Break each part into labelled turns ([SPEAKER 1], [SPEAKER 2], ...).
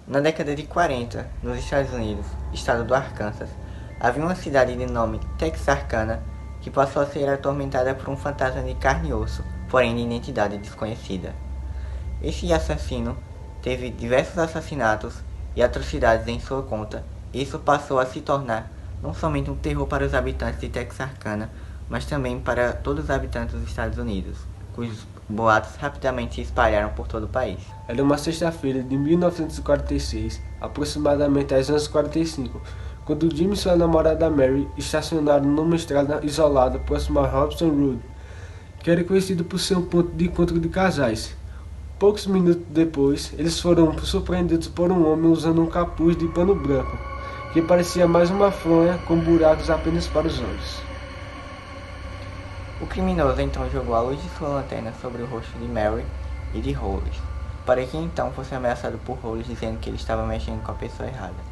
[SPEAKER 1] Na década de 40, nos Estados Unidos, estado do Arkansas, havia uma cidade de nome Texarkana que passou a ser atormentada por um fantasma de carne e osso, porém de identidade desconhecida. Esse assassino teve diversos assassinatos e atrocidades em sua conta, e isso passou a se tornar não somente um terror para os habitantes de Texarkana, mas também para todos os habitantes dos Estados Unidos, cujos boatos rapidamente se espalharam por todo o país.
[SPEAKER 2] Era uma sexta-feira de 1946, aproximadamente às 11h45, quando Jim e sua namorada Mary estacionaram numa estrada isolada próxima a Robson Road, que era conhecido por ser um ponto de encontro de casais. Poucos minutos depois, eles foram surpreendidos por um homem usando um capuz de pano branco, que parecia mais uma fronha com buracos apenas para os olhos.
[SPEAKER 1] O criminoso então jogou a luz de sua lanterna sobre o rosto de Mary e de Hollis, para que então fosse ameaçado por Hollis dizendo que ele estava mexendo com a pessoa errada.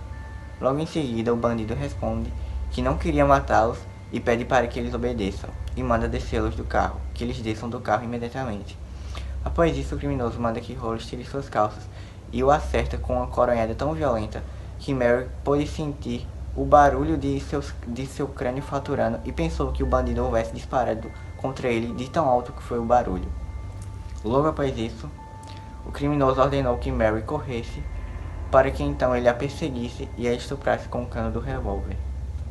[SPEAKER 1] Logo em seguida, o bandido responde que não queria matá-los e pede para que eles obedeçam, e manda descê-los do carro, que eles desçam do carro imediatamente. Após isso, o criminoso manda que Hollis tire suas calças e o acerta com uma coronhada tão violenta que Mary pôde sentir o barulho de seu crânio fraturando e pensou que o bandido houvesse disparado contra ele de tão alto que foi o barulho. Logo após isso, o criminoso ordenou que Mary corresse para que então ele a perseguisse e a estuprasse com o cano do revólver.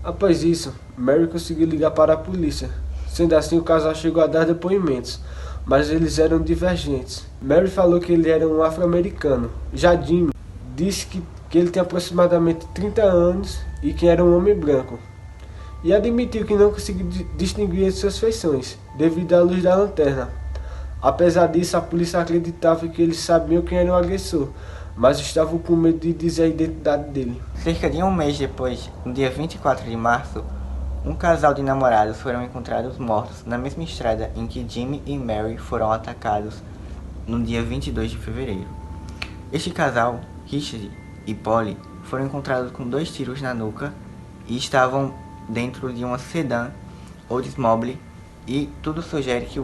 [SPEAKER 2] Após isso, Mary conseguiu ligar para a polícia. Sendo assim, o casal chegou a dar depoimentos, mas eles eram divergentes. Mary falou que ele era um afro-americano. Já Jim disse que ele tinha aproximadamente 30 anos e que era um homem branco. E admitiu que não conseguiu distinguir entre suas feições, devido à luz da lanterna. Apesar disso, a polícia acreditava que eles sabiam quem era o agressor, mas estavam com medo de dizer a identidade dele.
[SPEAKER 1] Cerca de um mês depois, no dia 24 de março, um casal de namorados foram encontrados mortos na mesma estrada em que Jimmy e Mary foram atacados no dia 22 de fevereiro. Este casal, Richard e Polly, foram encontrados com 2 tiros na nuca e estavam dentro de uma sedã Oldsmobile, e tudo sugere que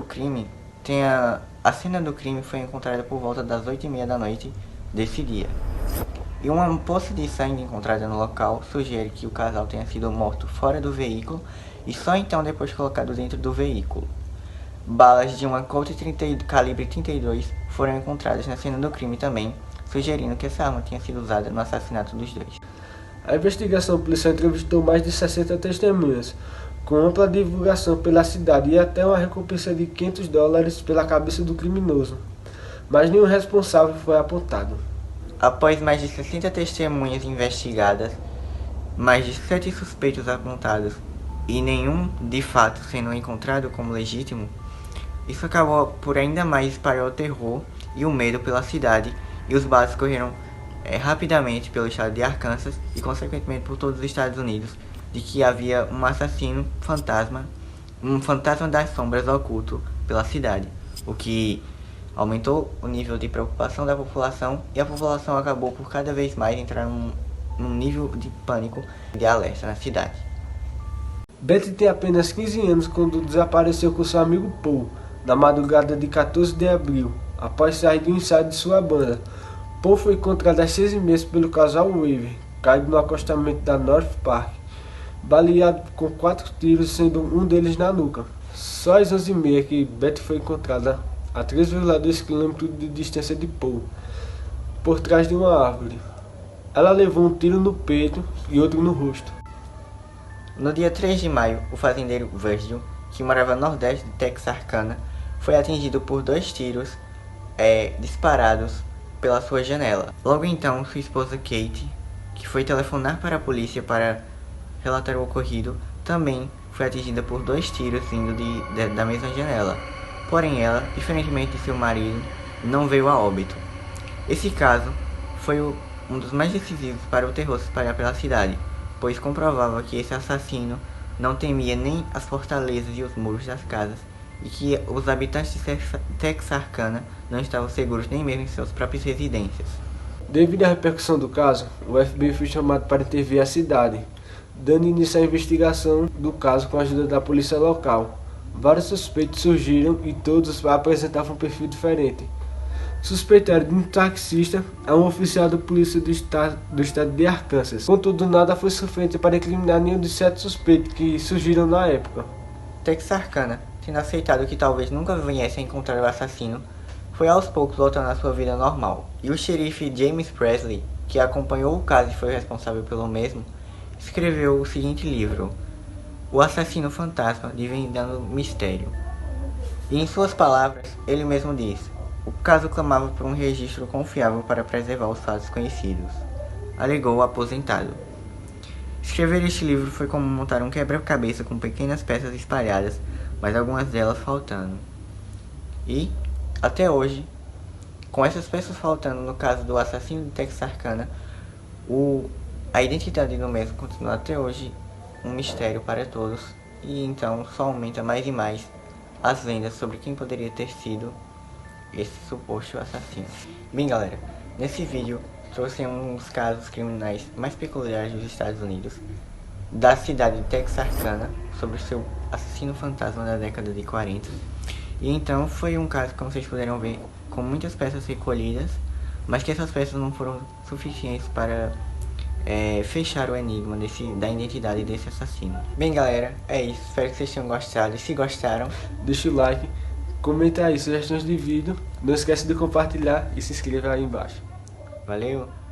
[SPEAKER 1] a cena do crime foi encontrada por volta das 8h30 da noite desse dia. E uma poça de sangue encontrada no local sugere que o casal tenha sido morto fora do veículo e só então depois colocado dentro do veículo. Balas de uma Colt calibre 32 foram encontradas na cena do crime também, sugerindo que essa arma tinha sido usada no assassinato dos dois.
[SPEAKER 2] A investigação policial entrevistou mais de 60 testemunhas, com ampla divulgação pela cidade e até uma recompensa de $500 pela cabeça do criminoso, mas nenhum responsável foi apontado.
[SPEAKER 1] Após mais de 60 testemunhas investigadas, mais de 7 suspeitos apontados e nenhum de fato sendo encontrado como legítimo, isso acabou por ainda mais espalhar o terror e o medo pela cidade, e os boatos correram rapidamente pelo estado de Arkansas e consequentemente por todos os Estados Unidos, de que havia um assassino fantasma, um fantasma das sombras oculto pela cidade, o que aumentou o nível de preocupação da população, e a população acabou por cada vez mais entrar num nível de pânico e de alerta na cidade.
[SPEAKER 2] Betty tem apenas 15 anos quando desapareceu com seu amigo Paul, na madrugada de 14 de abril, após sair de um ensaio de sua banda. Paul foi encontrado às 6h30 pelo casal Weaver, caído no acostamento da North Park, baleado com 4 tiros, sendo um deles na nuca. Só às 11h30 que Betty foi encontrada a 3,2 km de distância de Paul, por trás de uma árvore. Ela levou um tiro no peito e outro no rosto.
[SPEAKER 1] No dia 3 de maio, o fazendeiro Virgil, que morava no nordeste de Texarkana, foi atingido por 2 tiros disparados pela sua janela. Logo então, sua esposa Kate, que foi telefonar para a polícia para relatar o ocorrido, também foi atingida por 2 tiros vindo da mesma janela. Porém ela, diferentemente de seu marido, não veio a óbito. Esse caso foi um dos mais decisivos para o terror se espalhar pela cidade, pois comprovava que esse assassino não temia nem as fortalezas e os muros das casas, e que os habitantes de Texarkana não estavam seguros nem mesmo em suas próprias residências.
[SPEAKER 2] Devido à repercussão do caso, o FBI foi chamado para intervir a cidade, dando início à investigação do caso com a ajuda da polícia local. Vários suspeitos surgiram e todos apresentavam um perfil diferente. suspeitaram de um taxista a um oficial da polícia do estado de Arkansas. Contudo, nada foi suficiente para incriminar nenhum dos 7 suspeitos que surgiram na época.
[SPEAKER 1] Texarkana, tendo aceitado que talvez nunca viesse a encontrar o assassino, foi aos poucos voltando à sua vida normal. E o xerife James Presley, que acompanhou o caso e foi responsável pelo mesmo, escreveu o seguinte livro, O Assassino Fantasma Desvendando Mistério. E em suas palavras, ele mesmo diz, o caso clamava por um registro confiável para preservar os fatos conhecidos, alegou o aposentado. Escrever este livro foi como montar um quebra-cabeça com pequenas peças espalhadas, mas algumas delas faltando. E, até hoje, com essas peças faltando no caso do assassino de Texarkana, a identidade do mesmo continua até hoje um mistério para todos, e então só aumenta mais e mais as lendas sobre quem poderia ter sido esse suposto assassino. Bem galera, nesse vídeo trouxe um dos casos criminais mais peculiares dos Estados Unidos, da cidade de Texarkana, sobre o seu assassino fantasma da década de 40. E então foi um caso, como vocês puderam ver, com muitas peças recolhidas, mas que essas peças não foram suficientes para fechar o enigma da identidade desse assassino. Bem galera, é isso, espero que vocês tenham gostado, e se gostaram,
[SPEAKER 2] Deixa o like, comenta aí sugestões de vídeo, não esquece de compartilhar e se inscreva aí embaixo.
[SPEAKER 1] valeu!